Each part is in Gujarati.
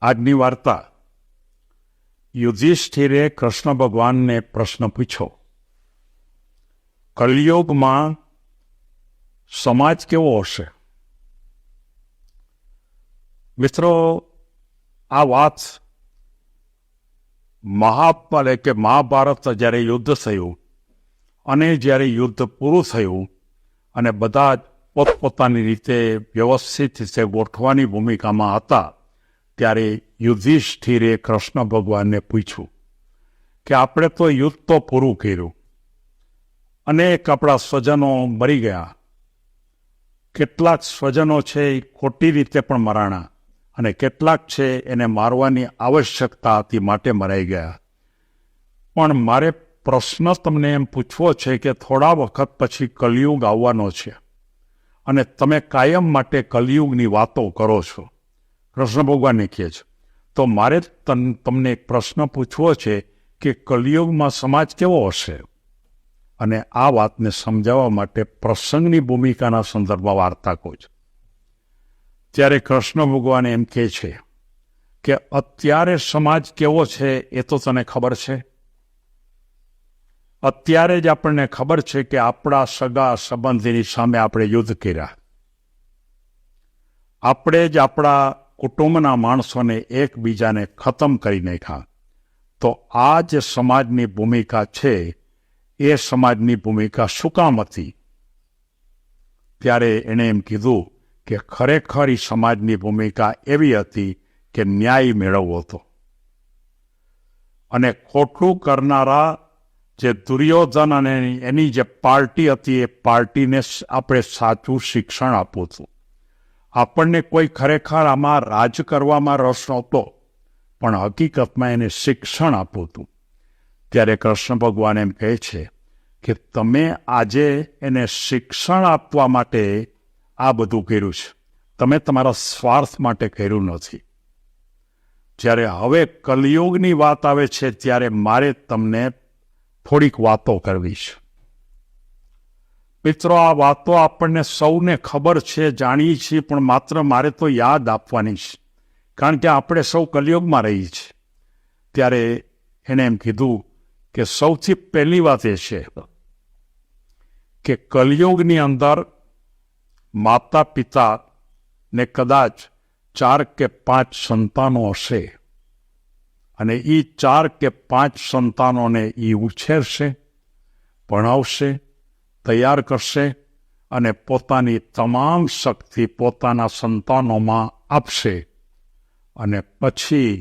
આજની વાર્તા. યુધિષ્ઠિરે કૃષ્ણ ભગવાનને પ્રશ્ન પૂછ્યો, કલિયુગમાં સમાજ કેવો હશે? મિત્રો, આ વાત મહાભારત જ્યારે યુદ્ધ થયું અને જ્યારે યુદ્ધ પૂરું થયું અને બધા પોતપોતાની રીતે વ્યવસ્થિત રીતે ગોઠવાની ભૂમિકામાં હતા, ત્યારે યુધિષ્ઠિરે કૃષ્ણ ભગવાનને પૂછ્યું કે આપણે તો યુદ્ધ તો પૂરું કર્યું, અનેક આપણા સ્વજનો મરી ગયા, કેટલાક સ્વજનો છે એ ખોટી રીતે પણ મરાણા અને કેટલાક છે એને મારવાની આવશ્યકતા હતી માટે મરાઈ ગયા. પણ મારે પ્રશ્ન તમને એમ પૂછવો છે કે થોડા વખત પછી કલિયુગ આવવાનો છે અને તમે કાયમ માટે કલિયુગની વાતો કરો છો, કૃષ્ણ ભગવાનને કહે છે. તો મારે તમને એક પ્રશ્ન પૂછવો છે કે કલિયુગમાં સમાજ કેવો હશે? અને આ વાતને સમજાવવા માટે પ્રસંગની ભૂમિકાના સંદર્ભમાં વાર્તા કહું છું. ત્યારે કૃષ્ણ ભગવાન એમ કહે છે કે અત્યારે સમાજ કેવો છે એ તો તને ખબર છે. અત્યારે જ આપણને ખબર છે કે આપણા સગા સંબંધીની સામે આપણે યુદ્ધ કર્યા, આપણે જ આપણા કુટુંબના માણસોને એકબીજાને ખતમ કરી નાખ્યા. તો આ જે સમાજની ભૂમિકા છે એ સમાજની ભૂમિકા શું કામ હતી? ત્યારે એણે એમ કીધું કે ખરેખર એ સમાજની ભૂમિકા એવી હતી કે ન્યાય મેળવવો હતો અને ખોટું કરનારા જે દુર્યોધન અને એની જે પાર્ટી હતી એ પાર્ટીને આપણે સાચું શિક્ષણ આપવું હતું. આપણને કોઈ ખરેખર આમાં રાજ કરવામાં રસ નહોતો, પણ હકીકતમાં એને શિક્ષણ આપવું હતું. ત્યારે કૃષ્ણ ભગવાન એમ કહે છે કે તમે આજે એને શિક્ષણ આપવા માટે આ બધું કર્યું છે, તમે તમારા સ્વાર્થ માટે કર્યું નથી. જ્યારે હવે કલિયુગની વાત આવે છે ત્યારે મારે તમને થોડીક વાતો કરવી છે. મિત્રો, આ વાતો આપણને સૌને ખબર છે, જાણીએ છીએ, પણ માત્ર મારે તો યાદ આપવાની છે, કારણ કે આપણે સૌ કલિયુગમાં રહીએ છીએ. ત્યારે એણે એમ કીધું કે સૌથી પહેલી વાત એ છે કે કલિયુગની અંદર માતા પિતા ને કદાચ 4 કે 5 સંતાનો હશે અને એ 4 કે 5 સંતાનોને એ ઉછેરશે, ભણાવશે, તૈયાર કરશે અને પોતાની તમામ શક્તિ પોતાના સંતાનોમાં આપશે અને પછી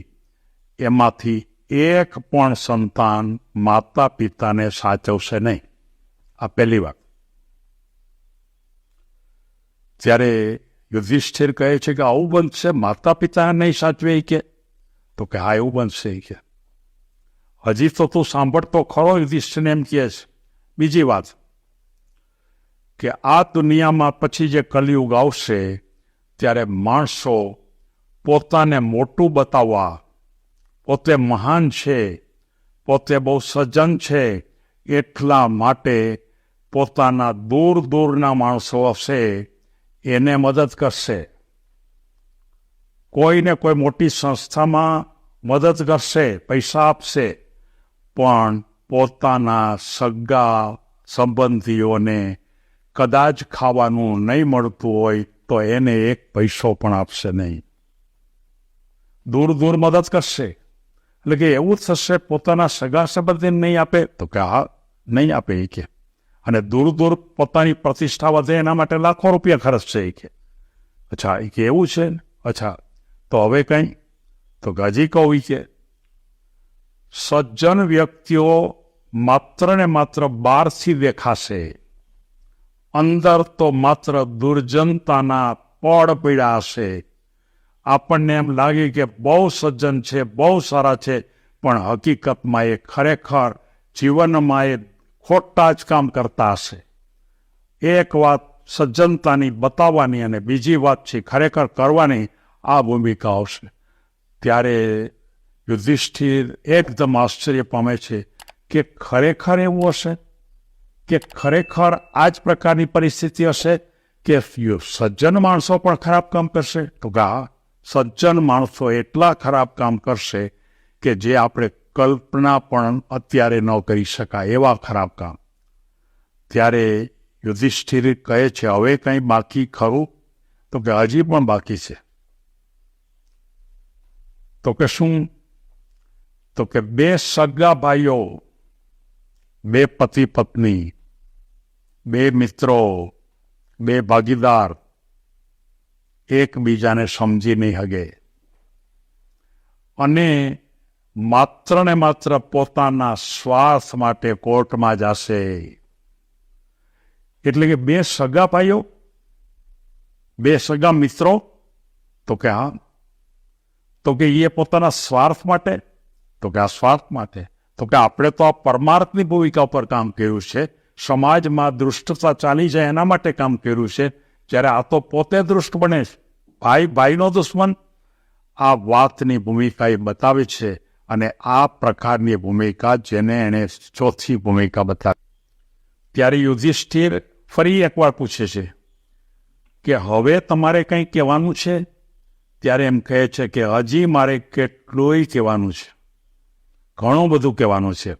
એમાંથી એક પણ સંતાન માતા પિતાને સાચવશે નહીં. આ પહેલી વાત. ત્યારે યુધિષ્ઠિર કહે છે કે આવું બનશે, માતા પિતા નહીં સાચવે કે? તો કે હા, એવું બનશે કે. હજી તો તું સાંભળતો ખરો, યુધિષ્ઠિરને એમ કહે છે. બીજી વાત કે આ દુનિયામાં પછી જે કલિયુગ આવશે ત્યારે માણસો પોતાને મોટું બતાવવા, પોતે મહાન છે, પોતે બહુ સજ્જન છે, એટલા માટે પોતાના દૂર દૂરના માણસો હશે એને મદદ કરશે. કોઈને કોઈ મોટી સંસ્થામાં મદદ કરશે, પૈસા આપશે, પણ પોતાના સગા સંબંધીઓને કદાચ ખાવાનું નહીં મળતું હોય તો એને એક પૈસો પણ આપશે નહીં. દૂર દૂર મદદ કરશે. એટલે કે એવું થશે પોતાના સગા સંબંધીને નહીં આપે? તો કે હા, નહીં આપે એ કે. અને દૂર દૂર પોતાની પ્રતિષ્ઠા વધે એના માટે લાખો રૂપિયા ખર્ચશે એ કે. અચ્છા, એ કે એવું છે? અચ્છા, તો હવે કંઈ? તો હજી કહું કે સજ્જન વ્યક્તિઓ માત્ર ને માત્ર બહારથી દેખાશે, અંદર તો માત્ર દુર્જનતાના પડ પીડા હશે. આપણને એમ લાગે કે બહુ સજ્જન છે, બહુ સારા છે, પણ હકીકતમાં એ ખરેખર જીવનમાં એ ખોટા જ કામ કરતા હશે. એક વાત સજ્જનતાની બતાવવાની અને બીજી વાત છે ખરેખર કરવાની, આ ભૂમિકા આવશે. ત્યારે યુધિષ્ઠિર એકદમ આશ્ચર્ય પામે છે કે ખરેખર એવું હશે કે ખરેખર આ જ પ્રકારની પરિસ્થિતિ હશે કે સજ્જન માણસો પણ ખરાબ કામ કરશે? તો હા, સજ્જન માણસો એટલા ખરાબ કામ કરશે કે જે આપણે કલ્પના પણ અત્યારે ન કરી શકાય એવા ખરાબ કામ. ત્યારે યુધિષ્ઠિર કહે છે, હવે કંઈ બાકી ખરું? તો કે હજી પણ બાકી છે. તો કે શું? તો કે 2 સગા ભાઈઓ, 2 પતિ પત્ની, 2 મિત્રો, 2 ભાગીદાર એકબીજાને સમજી નહીં શકે અને માત્ર ને માત્ર પોતાના સ્વાર્થ માટે કોર્ટમાં જશે. એટલે કે 2 સગા ભાઈઓ, 2 સગા મિત્રો, તો કે હા. તો કે એ પોતાના સ્વાર્થ માટે, તો કે આ સ્વાર્થ માટે. તો કે આપણે તો આ પરમાર્થની ભૂમિકા પર કામ કર્યું છે, સમાજમાં દુષ્ટતા ચાલી જાય એના માટે કામ કર્યું છે, જ્યારે આ તો પોતે દુષ્ટ બને છે, ભાઈ ભાઈનો દુશ્મન. આ વાતની ભૂમિકા એ બતાવે છે અને આ પ્રકારની ભૂમિકા જેને એણે ચોથી ભૂમિકા બતાવી. ત્યારે યુધિષ્ઠિર ફરી એકવાર પૂછે છે કે હવે તમારે કંઈ કહેવાનું છે? ત્યારે એમ કહે છે કે હજી મારે કેટલુંય કહેવાનું છે, ઘણું બધું કહેવાનું છે,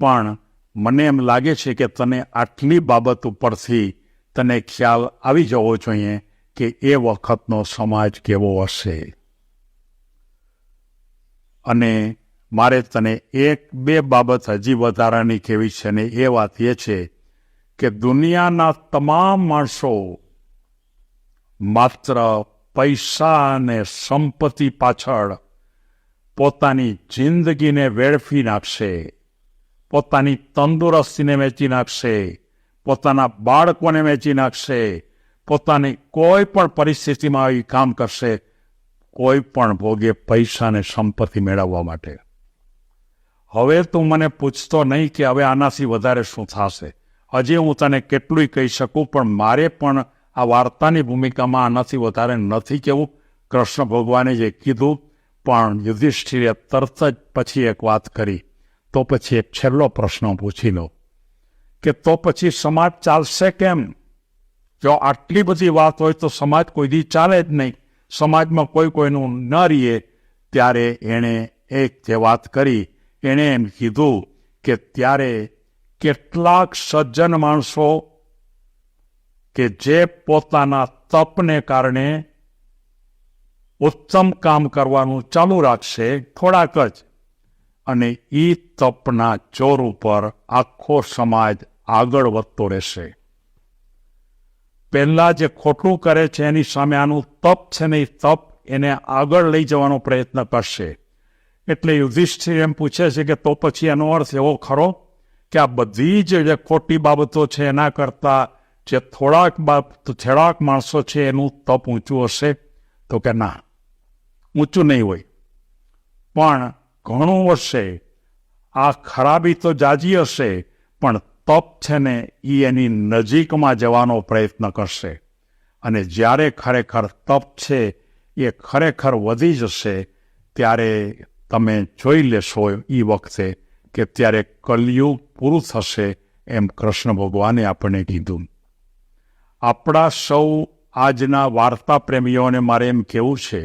પણ મને એમ લાગે છે કે તને આટલી બાબત ઉપરથી તને ખ્યાલ આવી જવો જોઈએ કે એ વખતનો સમાજ કેવો હશે. અને મારે તને 1-2 બાબત હજી વધારાની કહેવી છે, ને એ વાત એ છે કે દુનિયાના તમામ માણસો માત્ર પૈસા અને સંપત્તિ પાછળ પોતાની જિંદગીને વેડફી નાખશે, પોતાની તંદુરસ્તીને વેચી નાખશે, પોતાના બાળકોને વેચી નાખશે, પોતાની કોઈ પણ પરિસ્થિતિમાં એ કામ કરશે, કોઈ પણ ભોગે પૈસા અને સંપત્તિ મેળવવા માટે. હવે તું મને પૂછતો નહીં કે હવે આનાથી વધારે શું થશે. હજી હું તને કેટલુંય કહી શકું, પણ મારે પણ આ વાર્તાની ભૂમિકામાં આનાથી વધારે નથી કહેવું. કૃષ્ણ ભગવાને જે કીધું, પણ યુધિષ્ઠિરે તરત જ પછી એક વાત કરી. તો પછી એક છેલ્લો પ્રશ્ન પૂછી લો કે તો પછી સમાજ ચાલશે કેમ? જો આટલી બધી વાત હોય તો સમાજ કોઈ દી ચાલે જ નહીં, સમાજમાં કોઈ કોઈનું ન રહીએ. ત્યારે એણે એક જે વાત કરી, એણે એમ કીધું કે ત્યારે કેટલાક સજ્જન માણસો કે જે પોતાના તપને કારણે ઉત્તમ કામ કરવાનું ચાલુ રાખશે, થોડાક જ, અને એ તપના જોર ઉપર આખો સમાજ આગળ વધતો રહેશે. પહેલા જે ખોટું કરે છે એની સામે આનું તપ છે ને, એ તપ એને આગળ લઈ જવાનો પ્રયત્ન કરશે. એટલે યુધિષ્ઠિર એમ પૂછે છે કે તો પછી એનો અર્થ એવો ખરો કે આ બધી જે ખોટી બાબતો છે એના કરતાં જે થોડાક માણસો છે એનું તપ ઊંચું હશે? તો કે ના, ઊંચું નહીં હોય, પણ ઘણું હશે. આ ખરાબી તો જાજી હશે, પણ તપ છે ને એ એની નજીકમાં જવાનો પ્રયત્ન કરશે. અને જ્યારે ખરેખર તપ છે એ ખરેખર વધી જશે, ત્યારે તમે જોઈ લેશો એ વખતે કે ત્યારે કલયુગ પૂરું થશે, એમ કૃષ્ણ ભગવાને આપણને કીધું. આપણા સૌ આજના વાર્તા પ્રેમીઓને મારે એમ કહેવું છે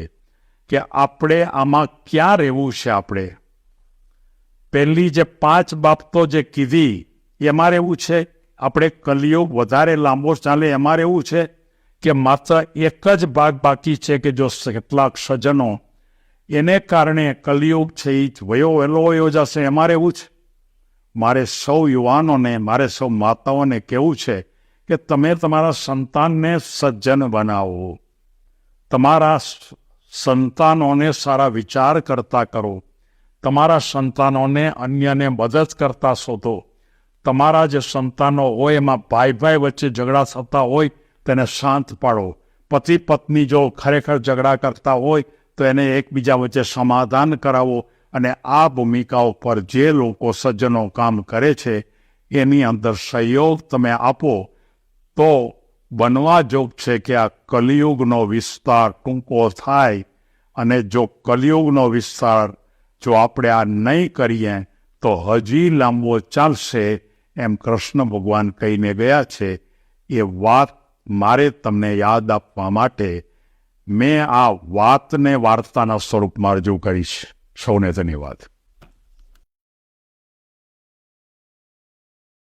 કે આપણે આમાં ક્યાં રહેવું છે? આપણે પહેલી જે 5 બાબતો જે કીધી એમાં રહેવું છે? આપણે કલયુગ વધારે લાંબો ચાલે એમાં રહેવું છે? કે માત્ર એક જ ભાગ બાકી છે કે જો કેટલાક સજ્જનો એને કારણે કલયુગ છે એ વહેલો જશે, એમાં રહેવું છે? મારે સૌ યુવાનોને, મારે સૌ માતાઓને કહેવું છે કે તમે તમારા સંતાનને સજ્જન બનાવો, તમારા સંતાનોને સારા વિચાર કરતા કરો, તમારા સંતાનોને અન્યને મદદ કરતા શોધો. તમારા જે સંતાનો હોય એમાં ભાઈ વચ્ચે ઝઘડા થતા હોય તેને શાંત પાડો. પતિ પત્ની જો ખરેખર ઝઘડા કરતા હોય તો એને એકબીજા વચ્ચે સમાધાન કરાવો. અને આ ભૂમિકાઓ પર જે લોકો સજ્જનો કામ કરે છે એની અંદર સહયોગ તમે આપો તો બનવા જોગ છે કે આ કલિયુગનો વિસ્તાર ટૂંકો થાય. અને જો કલિયુગનો વિસ્તાર જો આપણે આ નહીં કરીએ તો હજી લાંબો ચાલશે, એમ કૃષ્ણ ભગવાન કહીને ગયા છે. એ વાત મારે તમને યાદ આપવા માટે મેં આ વાતને વાર્તાના સ્વરૂપમાં રજૂ કરીશ. સૌને ધન્યવાદ.